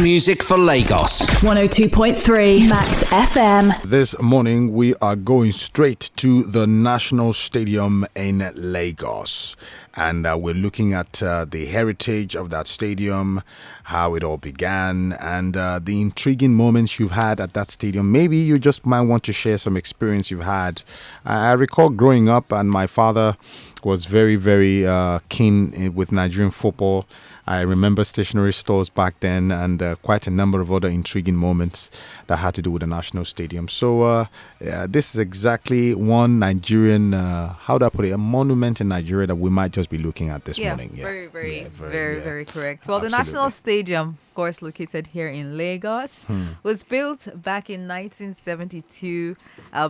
music for Lagos. 102.3 Max FM. This morning, we are going straight to the National Stadium in Lagos. And we're looking at the heritage of that stadium, how it all began, and the intriguing moments you've had at that stadium. Maybe you just might want to share some experience you've had. I recall growing up, and my father was very, very keen with Nigerian football. I remember stationery stores back then and quite a number of other intriguing moments that had to do with the National Stadium. So this is exactly one Nigerian, how do I put it, a monument in Nigeria that we might just be looking at this morning. Very correct. Well, the National Stadium, of course, located here in Lagos, was built back in 1972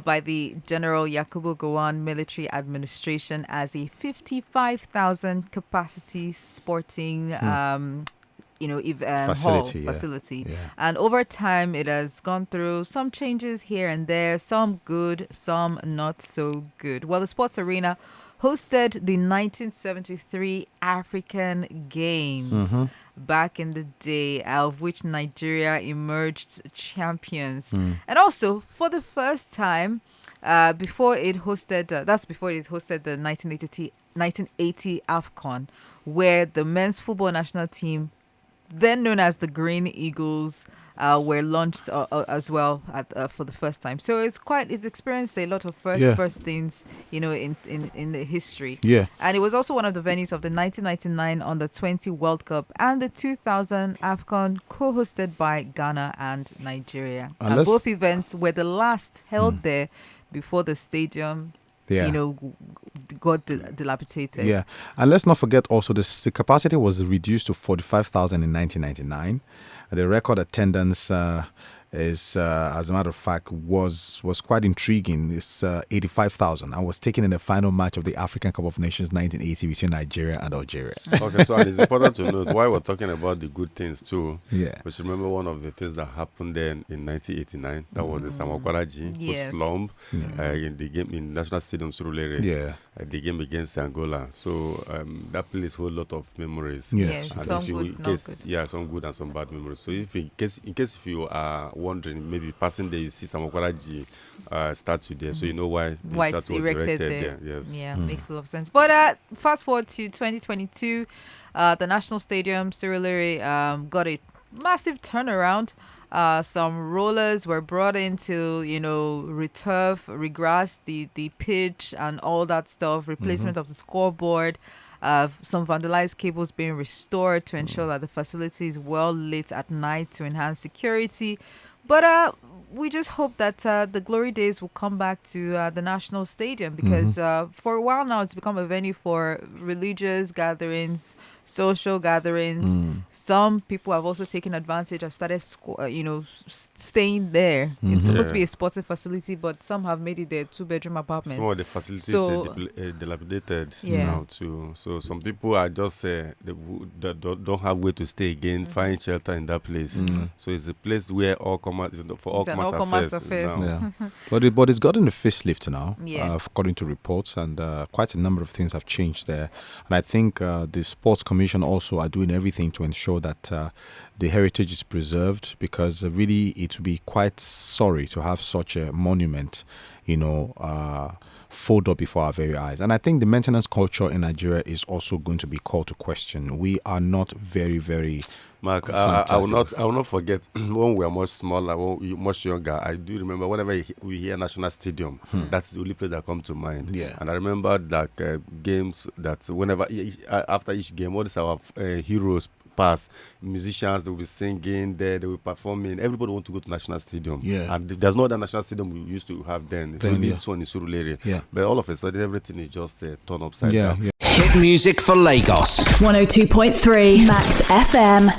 by the General Yakubu Gowon Military Administration as a 55,000 capacity sporting facility. Yeah. And over time, it has gone through some changes here and there, some good, some not so good. Well, the sports arena hosted the 1973 African Games back in the day, of which Nigeria emerged champions. And also, for the first time, before it hosted the 1980 AFCON, where the men's football national team, then known as the Green Eagles, were launched as well for the first time. So it's experienced a lot of first things, in the history. Yeah. And it was also one of the venues of the 1999 Under-20 World Cup and the 2000 AFCON, co-hosted by Ghana and Nigeria. And both events were the last held there before the stadium got dilapidated. Yeah, and let's not forget also the capacity was reduced to 45,000 in 1999. The record attendance is, as a matter of fact, was quite intriguing. It's 85,000. I was taken in the final match of the African Cup of Nations 1980 between Nigeria and Algeria. Okay, so it's important to note why we're talking about the good things too. Yeah. We should remember one of the things that happened there in 1989. That was the Samakwaraji who slumped in the game in National Stadium Surulere. Yeah. The game against Angola. So that plays a whole lot of memories. Yeah. Some good, not good. Yeah, some good and some bad memories. So in case if you are wondering, maybe passing there, you see Samakwaraji statue there, so you know why the statue was erected there. Yes. Yeah, makes a lot of sense. But fast forward to 2022, the National Stadium Surulere got a massive turnaround. Some rollers were brought in to, returf, regrass the pitch and all that stuff, replacement of the scoreboard, some vandalized cables being restored to ensure that the facility is well lit at night to enhance security. But we just hope that the glory days will come back to the National Stadium because for a while now it's become a venue for religious gatherings, social gatherings. Some people have also taken advantage of started, staying there. It's supposed to be a sporting facility, but some have made it their 2-bedroom apartment. Some of the facilities are dilapidated now too. So some people are just they don't have way to stay again, find shelter in that place. So it's a place where all commerce affairs. Yeah. But it's gotten a facelift now, according to reports, and quite a number of things have changed there. And I think the Sports Commission also are doing everything to ensure that the heritage is preserved, because really it would be quite sorry to have such a monument, fold up before our very eyes. And I think the maintenance culture in Nigeria is also going to be called to question. We are not very, very... Mark, I will not forget when we were much smaller, much younger. I do remember whenever we hear National Stadium, that's the only place that comes to mind. Yeah. And I remember that games that whenever after each game, what is our heroes pass, musicians, they will be singing there, they will be performing. Everybody want to go to National Stadium. Yeah. And there's no other National Stadium we used to have then. It's only this one in Surulere. Yeah. But all of a sudden, everything is just turned upside down. Hit music for Lagos. 102.3 Max FM.